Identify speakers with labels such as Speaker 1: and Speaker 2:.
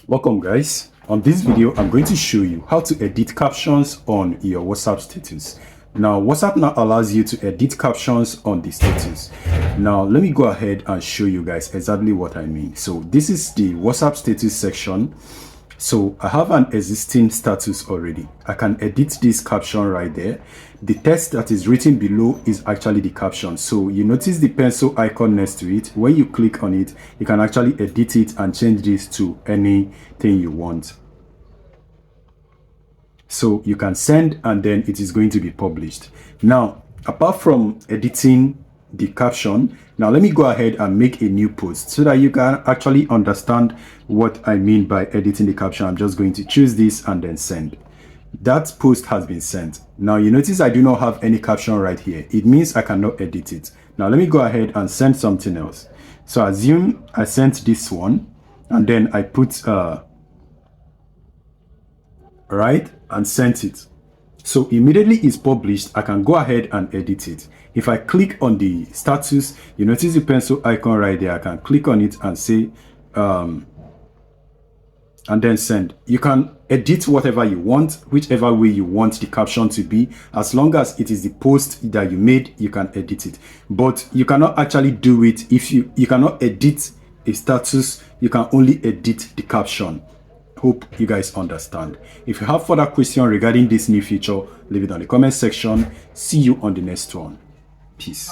Speaker 1: Welcome guys. On this video I'm going to show you how to edit captions on your WhatsApp status. Now WhatsApp now allows you to edit captions on the status. Now let me go ahead and show you guys exactly what I mean. So this is the WhatsApp status section. So I have an existing status already. I can edit this caption right there. The text that is written below is actually the caption. So you notice the pencil icon next to it. When you click on it, you can actually edit it and change this to anything you want. So you can send and then it is going to be published. Now, apart from editing the caption, now let me go ahead and make a new post so that you can actually understand what I mean by editing the caption. I'm just going to choose this and then send. That post has been sent. Now you notice I do not have any caption right here. It means I cannot edit it. Now let me go ahead and send something else. So assume I sent this one and then I put right and sent it. So immediately it's published, I can go ahead and edit it. If I click on the status, you notice the pencil icon right there. I can click on it and say and then send. You can edit whatever you want, whichever way you want the caption to be. As long as it is the post that you made, you can edit it. But you cannot actually do it if you cannot edit a status. You can only edit the caption. Hope you guys understand. If you have further questions regarding this new feature, leave it on the comment section. See you on the next one. Peace.